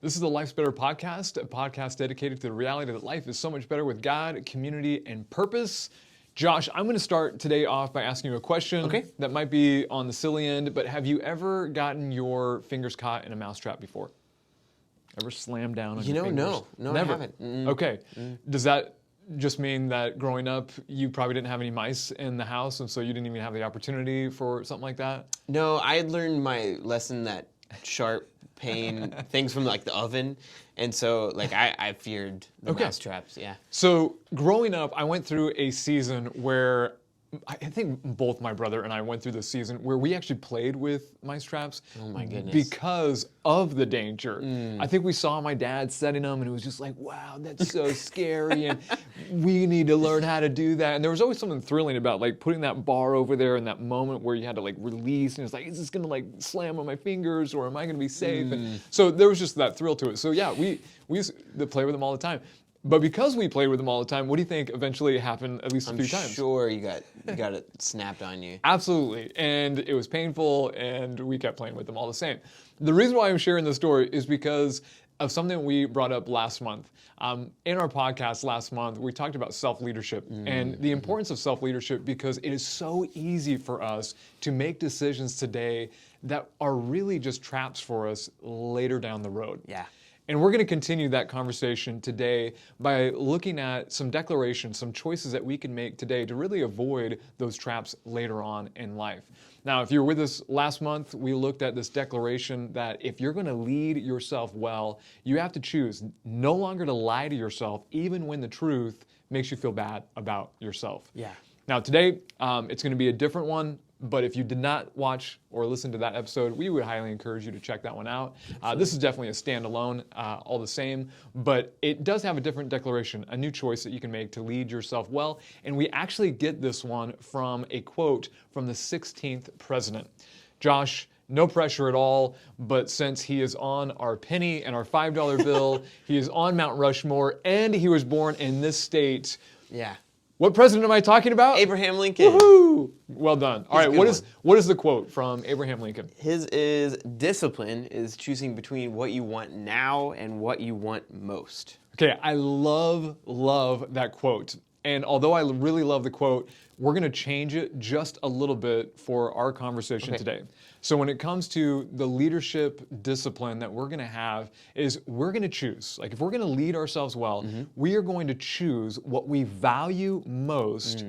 This is the Life's Better podcast, a podcast dedicated to the reality that life is so much better with God, community, and purpose. Josh, I'm going to start today off by asking you a question that might be on the silly end, but have you ever gotten your fingers caught in a mousetrap before? Ever slammed down on your fingers? No, Never. I haven't. Okay. Does that just mean that growing up, you probably didn't have any mice in the house, and so you didn't even have the opportunity for something like that? No, I had learned my lesson that sharp pain things from like the oven, and so like I feared the mouse traps. Yeah. So growing up, I went through a season where I think both my brother and I went through this season where we actually played with mice traps. Oh my goodness. Because of the danger. I think we saw my dad setting them and it was just like, wow, that's so scary and we need to learn how to do that. And there was always something thrilling about like putting that bar over there in that moment where you had to like release and it's like, is this gonna like slam on my fingers or am I gonna be safe? And so there was just that thrill to it. So yeah, we used to play with them all the time. But because we played with them all the time, what do you think eventually happened at least a few times? I'm sure you got it snapped on you. Absolutely. And it was painful and we kept playing with them all the same. The reason why I'm sharing this story is because of something we brought up last month. In our podcast last month, we talked about self-leadership and the importance of self-leadership because it is so easy for us to make decisions today that are really just traps for us later down the road. Yeah. And we're going to continue that conversation today by looking at some declarations, some choices that we can make today to really avoid those traps later on in life. Now, if you were with us last month, we looked at this declaration that if you're going to lead yourself well, you have to choose no longer to lie to yourself, even when the truth makes you feel bad about yourself. Yeah. Now, today, it's going to be a different one. But if you did not watch or listen to that episode, we would highly encourage you to check that one out. This is definitely a standalone, all the same, but it does have a different declaration, a new choice that you can make to lead yourself well. And we actually get this one from a quote from the 16th president. Josh, no pressure at all, but since he is on our penny and our $5 bill, he is on Mount Rushmore, and he was born in this state. Yeah. What president am I talking about? Abraham Lincoln. Woohoo! Well done. All right, what is the quote from Abraham Lincoln? His is discipline is choosing between what you want now and what you want most. Okay, I love that quote. And although I really love the quote, we're going to change it just a little bit for our conversation today. So when it comes to the leadership discipline that we're going to have is we're going to choose. Like if we're going to lead ourselves well, we are going to choose what we value most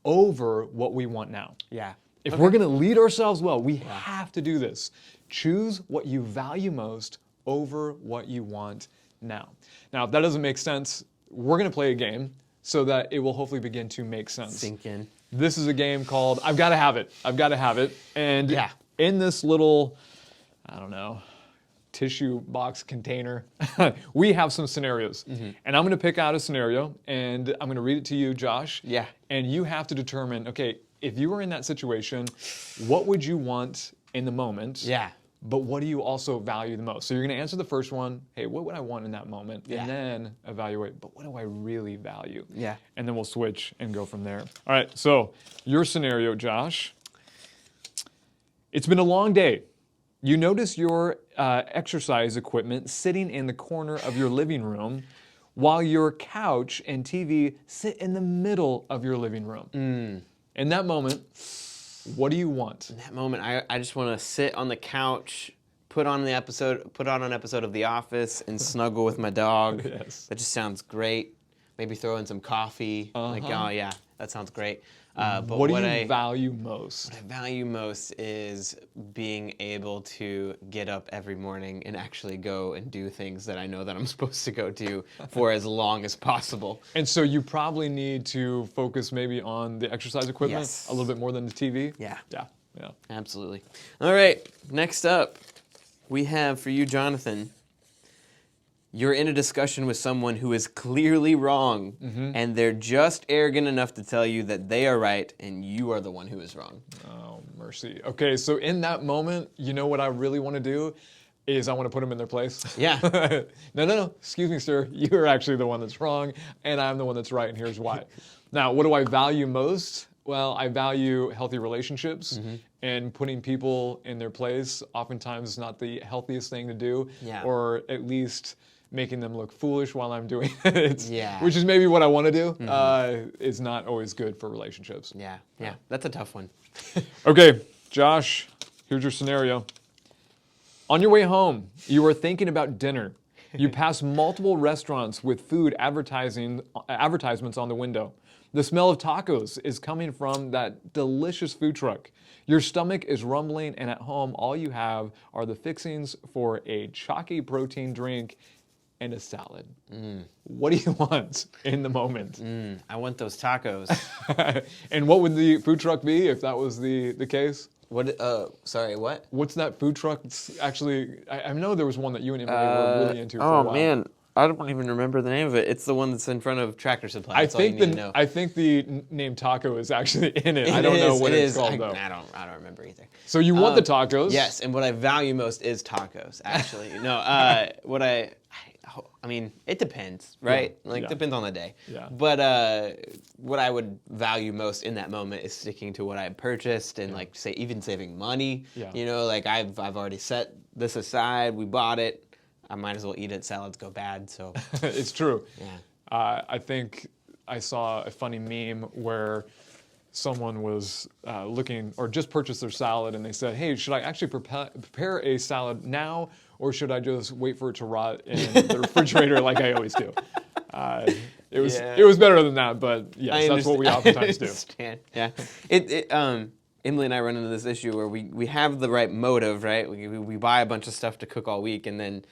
over what we want now. Yeah. If we're going to lead ourselves well, we have to do this. Choose what you value most over what you want now. Now, if that doesn't make sense, we're going to play a game so that it will hopefully begin to make sense. Sink in. This is a game called I've Got to Have It. I've Got to Have It. And in this little, I don't know, tissue box container, we have some scenarios. And I'm going to pick out a scenario, and I'm going to read it to you, Josh. Yeah. And you have to determine, okay, if you were in that situation, what would you want in the moment? Yeah. But what do you also value the most? So you're going to answer the first one, hey, what would I want in that moment? Yeah. And then evaluate, but what do I really value? Yeah. And then we'll switch and go from there. All right, so your scenario, Josh. It's been a long day. You notice your exercise equipment sitting in the corner of your living room while your couch and TV sit in the middle of your living room. In that moment, what do you want? In that moment, I just want to sit on the couch, put on an episode of The Office, and snuggle with my dog. Yes. That just sounds great. Maybe throw in some coffee. Like, oh yeah, that sounds great. But what do you value most? What I value most is being able to get up every morning and actually go and do things that I know that I'm supposed to go do for as long as possible. And so you probably need to focus maybe on the exercise equipment Yes. a little bit more than the TV? Yeah. Yeah. Absolutely. All right, next up, we have for you, Jonathan, you're in a discussion with someone who is clearly wrong, and they're just arrogant enough to tell you that they are right and you are the one who is wrong. Oh, mercy. Okay, so in that moment, you know what I really want to do is I want to put them in their place. Yeah. No. Excuse me, sir. You're actually the one that's wrong, and I'm the one that's right, and here's why. Now, what do I value most? Well, I value healthy relationships, and putting people in their place oftentimes is not the healthiest thing to do, or at least making them look foolish while I'm doing it, which is maybe what I want to do, is not always good for relationships. Yeah, that's a tough one. Okay, Josh, here's your scenario. On your way home, you are thinking about dinner. You pass multiple restaurants with food advertisements on the window. The smell of tacos is coming from that delicious food truck. Your stomach is rumbling, and at home, all you have are the fixings for a chalky protein drink and a salad. What do you want in the moment? I want those tacos. And what would the food truck be if that was the case? What? Sorry, what? What's that food truck? Actually, I know there was one that you and Emily were really into for a while. Oh man, I don't even remember the name of it. It's the one that's in front of Tractor Supply. I think the name taco is actually in it. I don't know what it's called though. I don't remember either. So you want the tacos? Yes, and what I value most is tacos. Actually, I mean, it depends, right? Depends on the day. Yeah. But what I would value most in that moment is sticking to what I purchased and even saving money. Yeah. You know, I've already set this aside. We bought it. I might as well eat it. Salads go bad, so. It's true. Yeah. I think I saw a funny meme where someone was looking or just purchased their salad, and they said, "Hey, should I actually prepare a salad now, or should I just wait for it to rot in the refrigerator like I always do?" It was better than that, but yes, that's what we oftentimes do. Yeah. Emily and I run into this issue where we have the right motive, right? We buy a bunch of stuff to cook all week, and then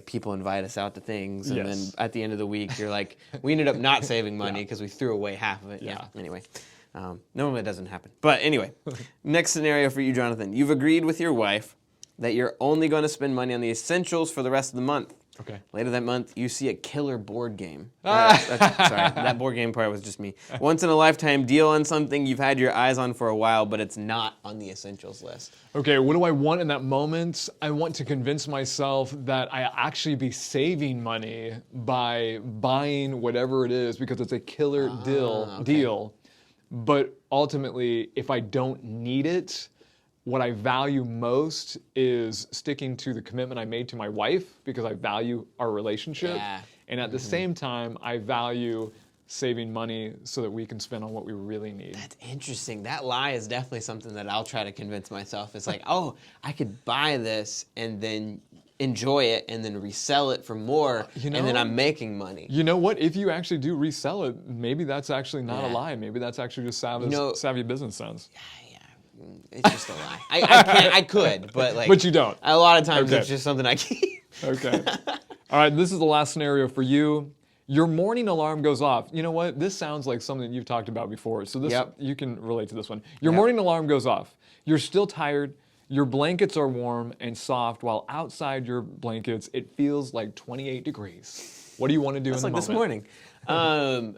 people invite us out to things, and then at the end of the week, you're like, we ended up not saving money because we threw away half of it. Yeah. Anyway. Normally it doesn't happen. But anyway, next scenario for you, Jonathan. You've agreed with your wife that you're only going to spend money on the essentials for the rest of the month. Okay. Later that month, you see a killer board game. Sorry, that board game part was just me. Once in a lifetime deal on something you've had your eyes on for a while, but it's not on the essentials list. Okay, what do I want in that moment? I want to convince myself that I actually be saving money by buying whatever it is because it's a killer deal. But ultimately, if I don't need it, what I value most is sticking to the commitment I made to my wife because I value our relationship. Yeah. And at the same time, I value saving money so that we can spend on what we really need. That's interesting. That lie is definitely something that I'll try to convince myself. It's like, oh, I could buy this and then enjoy it and then resell it for more, and then I'm making money. You know what? If you actually do resell it, maybe that's actually not a lie. Maybe that's actually just savvy business sense. It's just a lie. I could, but But you don't. A lot of times it's just something I keep. Okay. All right, this is the last scenario for you. Your morning alarm goes off. You know what? This sounds like something you've talked about before, so you can relate to this one. Your morning alarm goes off. You're still tired. Your blankets are warm and soft, while outside your blankets, it feels like 28 degrees. What do you want to do in the moment? That's like this morning.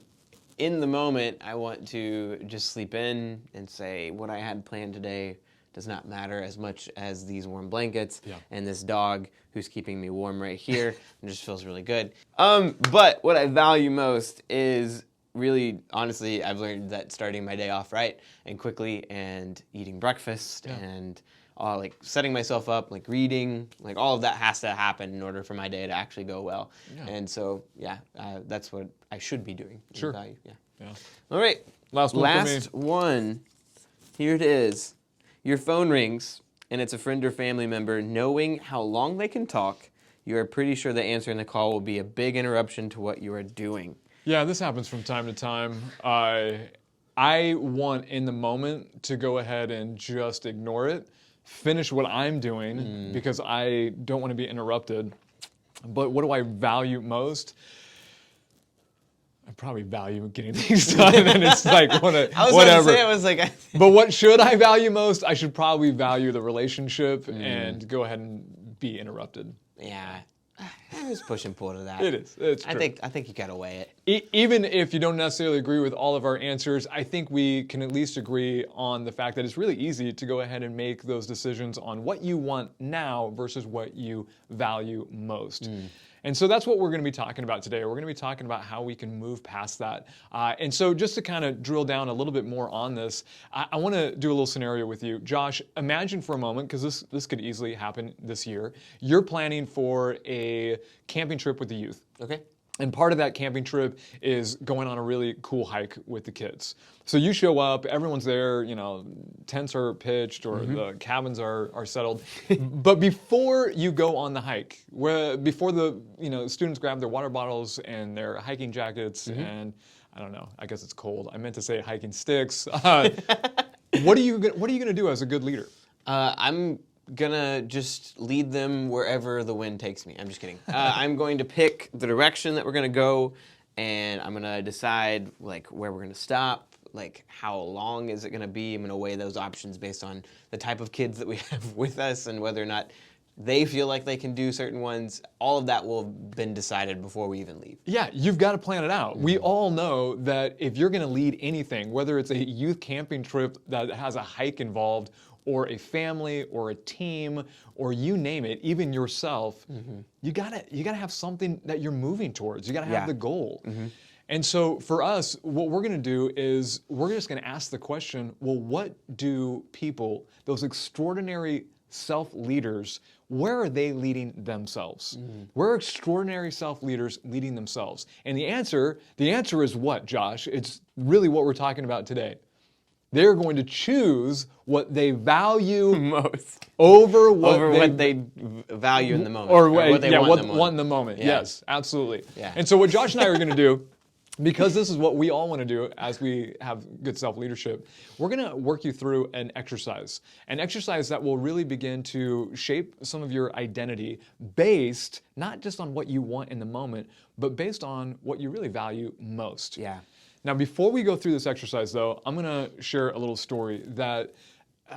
In the moment, I want to just sleep in and say what I had planned today does not matter as much as these warm blankets and this dog who's keeping me warm right here. It just feels really good. But what I value most is really, honestly, I've learned that starting my day off right and quickly and eating breakfast and setting myself up, reading, all of that has to happen in order for my day to actually go well. Yeah. And so, that's what I should be doing. Sure. Value. Yeah. All right. Last one. Here it is. Your phone rings, and it's a friend or family member. Knowing how long they can talk, you are pretty sure that answering the call will be a big interruption to what you are doing. Yeah, this happens from time to time. I want, in the moment, to go ahead and just ignore it. Finish what I'm doing because I don't want to be interrupted. But what do I value most? I probably value getting things done, and it's whatever. I was going to say, But what should I value most? I should probably value the relationship and go ahead and be interrupted. Yeah. There's push and pull to that. It is. It's true. I think you gotta weigh it. Even if you don't necessarily agree with all of our answers, I think we can at least agree on the fact that it's really easy to go ahead and make those decisions on what you want now versus what you value most. And so that's what we're going to be talking about today. We're going to be talking about how we can move past that. And so just to kind of drill down a little bit more on this, I want to do a little scenario with you. Josh, imagine for a moment, because this could easily happen this year, you're planning for a camping trip with the youth. Okay. And part of that camping trip is going on a really cool hike with the kids. So you show up, everyone's there, tents are pitched or the cabins are settled. But before you go on the hike, before the students grab their water bottles and their hiking jackets and I don't know, I guess it's cold. I meant to say hiking sticks. What are you gonna do as a good leader? I'm gonna just lead them wherever the wind takes me. I'm just kidding. I'm going to pick the direction that we're gonna go, and I'm gonna decide like where we're gonna stop, like how long is it gonna be. I'm gonna weigh those options based on the type of kids that we have with us and whether or not they feel like they can do certain ones. All of that will have been decided before we even leave. Yeah, you've got to plan it out. We all know that if you're going to lead anything, whether it's a youth camping trip that has a hike involved, or a family, or a team, or you name it, even yourself, you gotta have something that you're moving towards. You gotta have the goal. And so for us, what we're gonna do is we're just gonna ask the question, well, what do people, those extraordinary self-leaders, where are they leading themselves? Where are extraordinary self-leaders leading themselves? And the answer is what, Josh? It's really what we're talking about today. They're going to choose what they value most over what they value in the moment, or what they want in the moment. Yeah. Yes, absolutely. Yeah. And so what Josh and I are going to do, because this is what we all want to do as we have good self-leadership, we're going to work you through an exercise that will really begin to shape some of your identity based not just on what you want in the moment, but based on what you really value most. Yeah. Now, before we go through this exercise, though, I'm going to share a little story that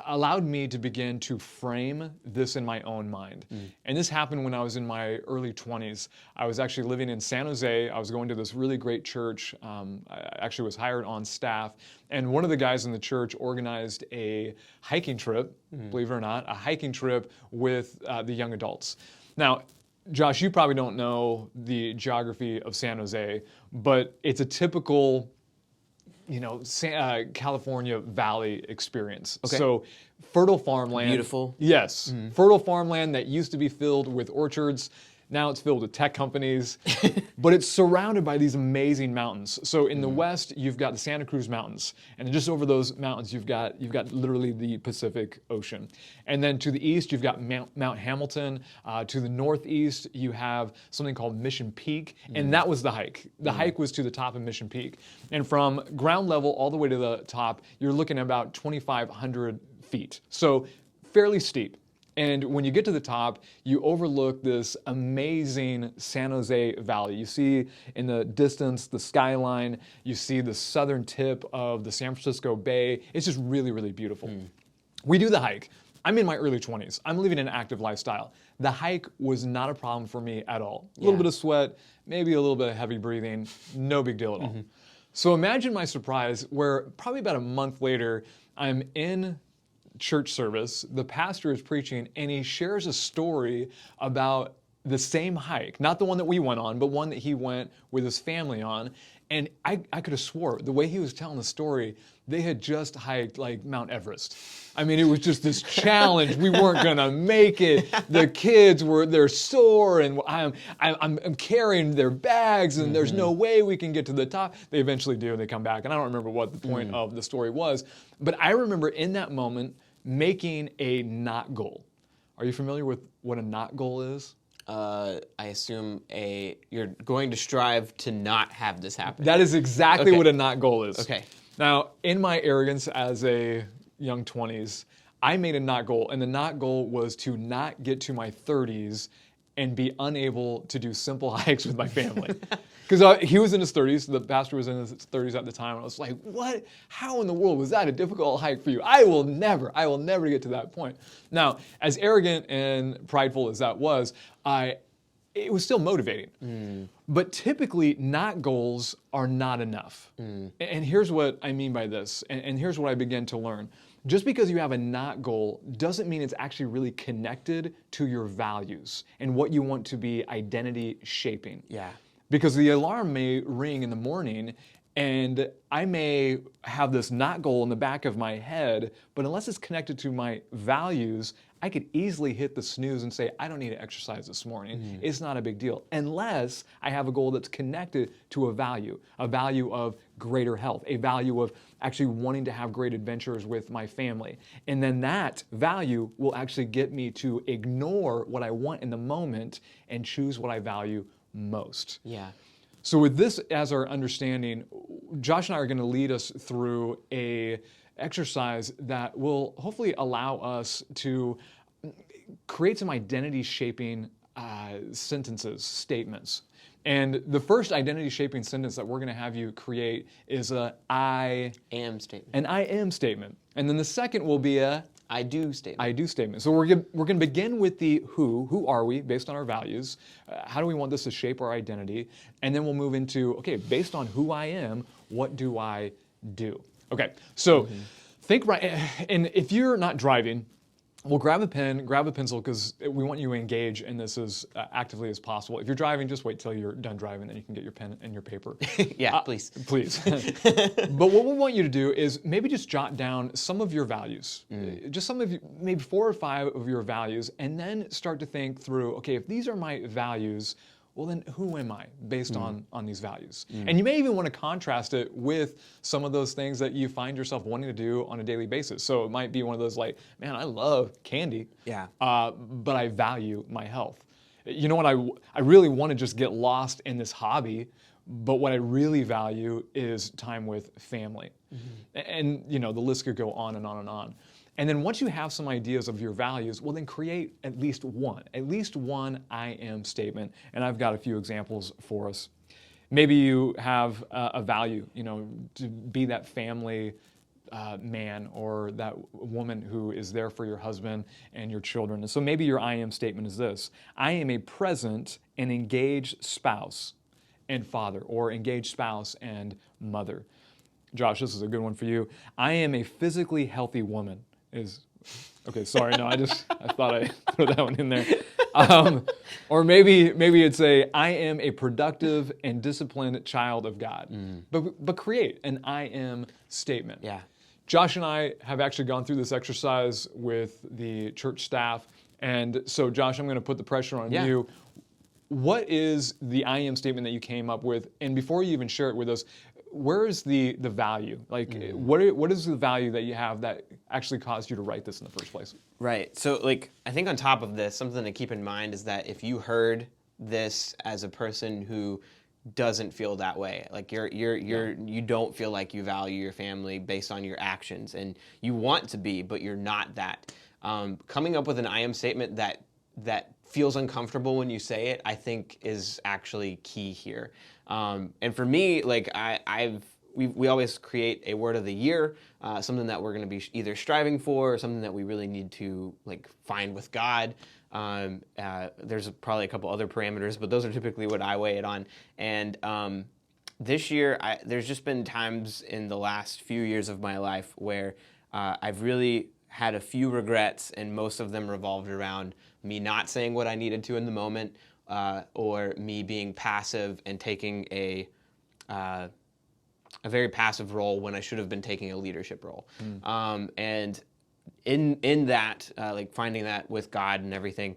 allowed me to begin to frame this in my own mind. And this happened when I was in my early 20s. I was actually living in San Jose. I was going to this really great church. I actually was hired on staff. And one of the guys in the church organized a hiking trip, believe it or not, a hiking trip with the young adults. Now, Josh, you probably don't know the geography of San Jose, but it's a typical, California Valley experience. Okay. So fertile farmland. Beautiful. Yes. Fertile farmland that used to be filled with orchards. Now it's filled with tech companies, but it's surrounded by these amazing mountains. So in the west, you've got the Santa Cruz Mountains, and just over those mountains, you've got literally the Pacific Ocean. And then to the east, you've got Mount Hamilton. To the northeast, you have something called Mission Peak, and that was the hike. The hike was to the top of Mission Peak. And from ground level all the way to the top, you're looking at about 2,500 feet. So fairly steep. And when you get to the top, you overlook this amazing San Jose Valley. You see in the distance the skyline, you see the southern tip of the San Francisco Bay. It's just really, really beautiful. We do the hike. I'm in my early 20s. I'm living an active lifestyle. The hike was not a problem for me at all. A little bit of sweat, maybe a little bit of heavy breathing, no big deal at all. So imagine my surprise where probably about a month later, I'm in church service, the pastor is preaching, and he shares a story about the same hike, not the one that we went on, but one that he went with his family on. And I could have swore, the way he was telling the story, they had just hiked like Mount Everest. I mean, it was just this challenge. We weren't gonna make it. The kids they're sore, and I'm carrying their bags, and there's no way we can get to the top. They eventually do, and they come back. And I don't remember what the point of the story was, but I remember in that moment making a not goal. Are you familiar with what a not goal is? I assume you're going to strive to not have this happen. That is exactly what a not goal is. Okay. Now, in my arrogance as a young 20s, I made a not goal, and the not goal was to not get to my 30s and be unable to do simple hikes with my family. Because he was in his 30s, the pastor was in his 30s at the time, and I was like, what? How in the world was that a difficult hike for you? I will never get to that point. Now, as arrogant and prideful as that was, it was still motivating. But typically, not goals are not enough. And here's what I mean by this, and here's what I began to learn. Just because you have a not goal doesn't mean it's actually really connected to your values and what you want to be identity shaping. Yeah. Because the alarm may ring in the morning and I may have this not goal in the back of my head, but unless it's connected to my values, I could easily hit the snooze and say, I don't need to exercise this morning. It's not a big deal. Unless I have a goal that's connected to a value of greater health, a value of actually wanting to have great adventures with my family. And then that value will actually get me to ignore what I want in the moment and choose what I value most. Yeah. So with this as our understanding, Josh and I are going to lead us through a exercise that will hopefully allow us to create some identity shaping sentences, statements. And the first identity shaping sentence that we're going to have you create is an I am statement. And then the second will be a I do statement. I do statement. So we're going to begin with the who are we based on our values, how do we want this to shape our identity, and then we'll move into, okay, based on who I am, what do I do? Okay, so think right, and if you're not driving, well, grab a pen, grab a pencil, because we want you to engage in this as actively as possible. If you're driving, just wait till you're done driving, then you can get your pen and your paper. Yeah, please. Please. But what we want you to do is maybe just jot down some of your values, just some of you, maybe 4 or 5 of your values, and then start to think through, okay, if these are my values, well then who am I based on these values? And you may even want to contrast it with some of those things that you find yourself wanting to do on a daily basis. So it might be one of those like, man, I love candy, but I value my health. You know what, I really want to just get lost in this hobby, but what I really value is time with family. And you know, the list could go on and on and on. And then once you have some ideas of your values, well then create at least one I am statement. And I've got a few examples for us. Maybe you have a value, you know, to be that family man or that woman who is there for your husband and your children. And so maybe your I am statement is this: I am a present and engaged spouse and father, or engaged spouse and mother. Josh, this is a good one for you. I am a physically healthy woman. Okay, sorry, no, I thought I threw that one in there. Or maybe it's I am a productive and disciplined child of God. But create an I am statement. Yeah. Josh and I have actually gone through this exercise with the church staff. And so, Josh, I'm going to put the pressure on you. What is the I am statement that you came up with? And before you even share it with us, where is the value? Like, what is the value that you have that actually caused you to write this in the first place? Right. So, like, I think on top of this, something to keep in mind is that if you heard this as a person who doesn't feel that way, like you don't feel like you value your family based on your actions, and you want to be, but you're not that. Coming up with an I am statement that feels uncomfortable when you say it, I think is actually key here. And for me, like we always create a word of the year, something that we're going to be either striving for or something that we really need to like find with God. There's probably a couple other parameters, but those are typically what I weigh it on. And this year, there's just been times in the last few years of my life where I've really had a few regrets, and most of them revolved around me not saying what I needed to in the moment, or me being passive and taking a very passive role when I should have been taking a leadership role. And in that, like finding that with God and everything,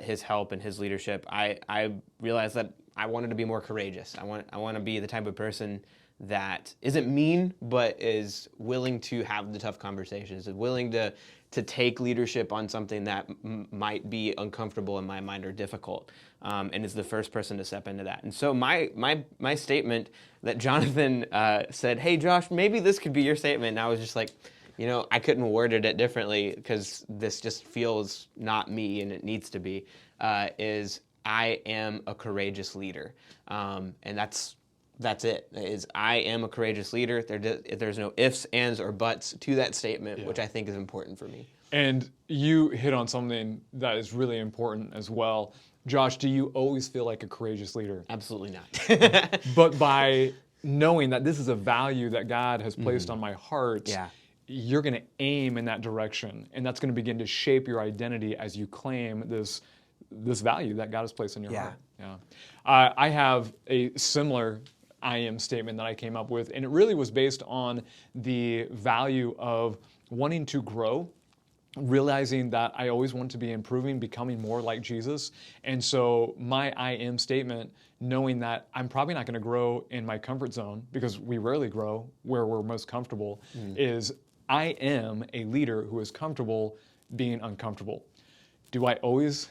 His help and His leadership, I realized that I wanted to be more courageous. I want to be the type of person that isn't mean, but is willing to have the tough conversations, is willing to take leadership on something that might be uncomfortable in my mind or difficult, and is the first person to step into that. And so my statement that Jonathan said, hey Josh, maybe this could be your statement, and I was just like, you know, I couldn't word it differently because this just feels not me and it needs to be, is I am a courageous leader. And that's it, is I am a courageous leader. There's no ifs, ands, or buts to that statement, which I think is important for me. And you hit on something that is really important as well. Josh, do you always feel like a courageous leader? Absolutely not. But by knowing that this is a value that God has placed on my heart, you're going to aim in that direction, and that's going to begin to shape your identity as you claim this value that God has placed in your heart. Yeah. I have a similar I am statement that I came up with, and it really was based on the value of wanting to grow, realizing that I always want to be improving, becoming more like Jesus. And so my I am statement, knowing that I'm probably not going to grow in my comfort zone, because we rarely grow where we're most comfortable, is I am a leader who is comfortable being uncomfortable. Do I always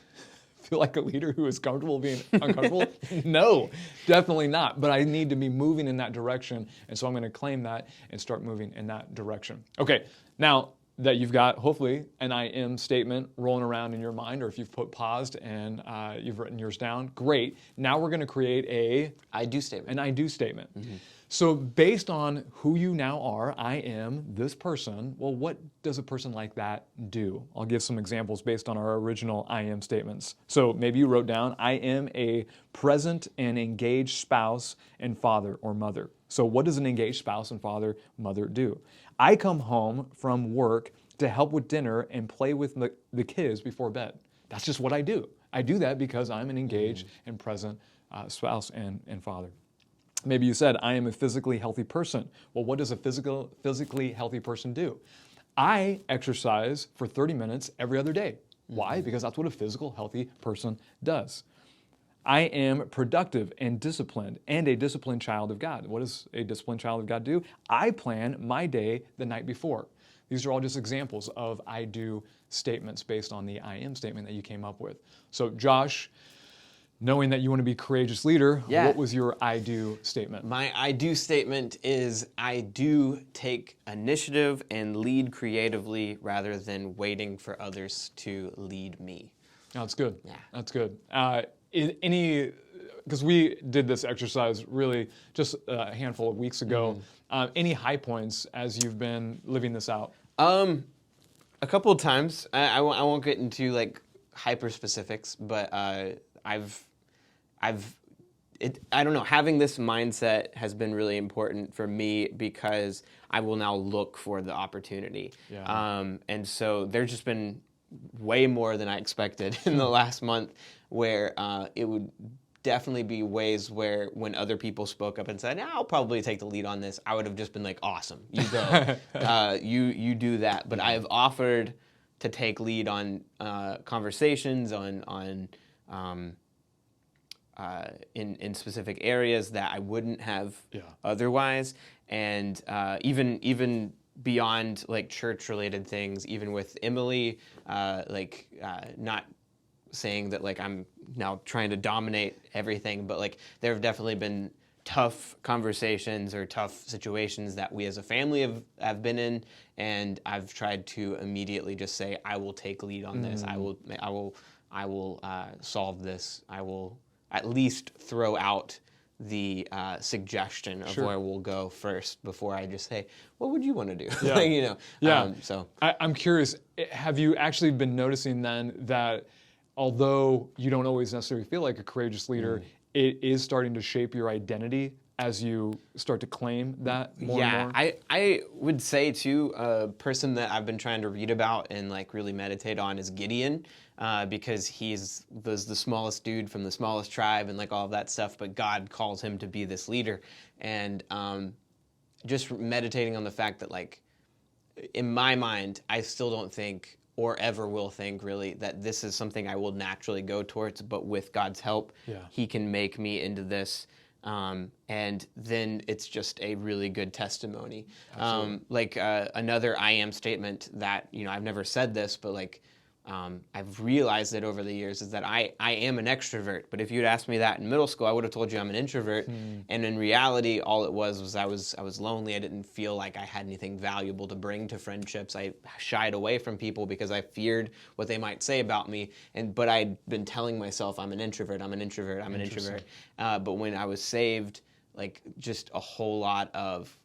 feel like a leader who is comfortable being uncomfortable? No, definitely not. But I need to be moving in that direction. And so I'm going to claim that and start moving in that direction. Okay, now that you've got, hopefully, an I am statement rolling around in your mind, or if you've put paused and you've written yours down, great. Now we're going to create an I do statement. So based on who you now are, I am this person, well, what does a person like that do? I'll give some examples based on our original I am statements. So maybe you wrote down, I am a present and engaged spouse and father or mother. So what does an engaged spouse and father, mother do? I come home from work to help with dinner and play with the kids before bed. That's just what I do. I do that because I'm an engaged and present spouse and father. Maybe you said, I am a physically healthy person. Well, what does a physically healthy person do? I exercise for 30 minutes every other day. Why? Because that's what a physical healthy person does. I am productive and disciplined, and a disciplined child of God. What does a disciplined child of God do? I plan my day the night before. These are all just examples of I do statements based on the I am statement that you came up with. So Josh, knowing that you want to be a courageous leader, what was your I do statement? My I do statement is I do take initiative and lead creatively rather than waiting for others to lead me. That's good. Yeah. That's good. Because we did this exercise really just a handful of weeks ago. Any high points as you've been living this out? A couple of times. I won't get into like hyper specifics, but I don't know, having this mindset has been really important for me because I will now look for the opportunity. Yeah. And so there's just been way more than I expected in the last month, where it would definitely be ways where when other people spoke up and said, I'll probably take the lead on this, I would have just been like, awesome, you go. You do that. But I've offered to take lead on conversations, in specific areas that I wouldn't have otherwise, and even beyond like church-related things, even with Emily, not saying that like I'm now trying to dominate everything, but like there have definitely been tough conversations or tough situations that we as a family have been in, and I've tried to immediately just say, I will take lead on this. I will solve this. I will at least throw out the suggestion of where we'll go first before I just say, what would you want to do? Yeah. So I'm curious, have you actually been noticing then that although you don't always necessarily feel like a courageous leader, it is starting to shape your identity as you start to claim that more and more? I would say too, a person that I've been trying to read about and like really meditate on is Gideon, because was the smallest dude from the smallest tribe and like all of that stuff, but God calls him to be this leader. And just meditating on the fact that like, in my mind, I still don't think or ever will think really that this is something I will naturally go towards, but with God's help, he can make me into this. And then it's just a really good testimony. Another I am statement that, I've never said this, but like, I've realized that over the years is that I am an extrovert. But if you'd asked me that in middle school, I would have told you I'm an introvert. And in reality, all it was I was lonely. I didn't feel like I had anything valuable to bring to friendships. I shied away from people because I feared what they might say about me. But I'd been telling myself I'm an introvert. I'm an introvert. I'm an introvert. But when I was saved, like just a whole lot of,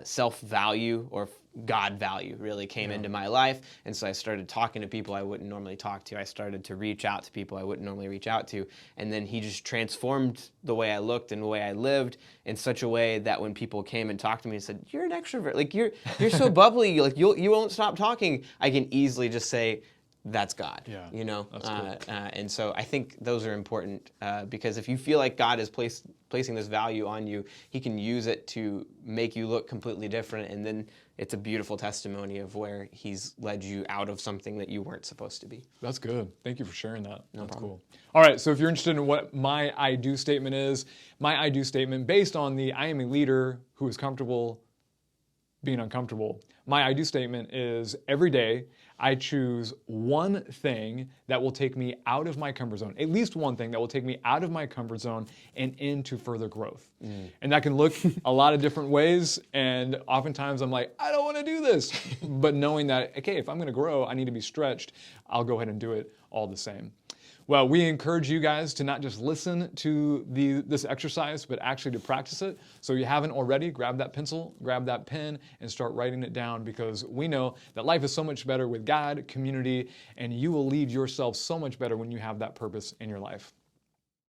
self-value or God value really came into my life. And so I started talking to people I wouldn't normally talk to. I started to reach out to people I wouldn't normally reach out to. And then he just transformed the way I looked and the way I lived in such a way that when people came and talked to me and said, "You're an extrovert, like you're so bubbly, like you won't stop talking," I can easily just say, "That's God." Yeah, you know. that's cool. And so I think those are important because if you feel like God is placing this value on you, He can use it to make you look completely different, and then it's a beautiful testimony of where He's led you out of something that you weren't supposed to be. That's good. Thank you for sharing that. That's problem. cool. All right, so if you're interested in what my I do statement is, my I do statement based on the I am a leader who is comfortable being uncomfortable. My I do statement is every day I choose one thing that will take me out of my comfort zone, at least one thing that will take me out of my comfort zone and into further growth. And that can look a lot of different ways. And oftentimes I'm like, I don't want to do this. But knowing that, okay, if I'm going to grow, I need to be stretched, I'll go ahead and do it all the same. Well, we encourage you guys to not just listen to this exercise, but actually to practice it. So if you haven't already, grab that pencil, grab that pen, and start writing it down, because we know that life is so much better with God, community, and you will lead yourself so much better when you have that purpose in your life.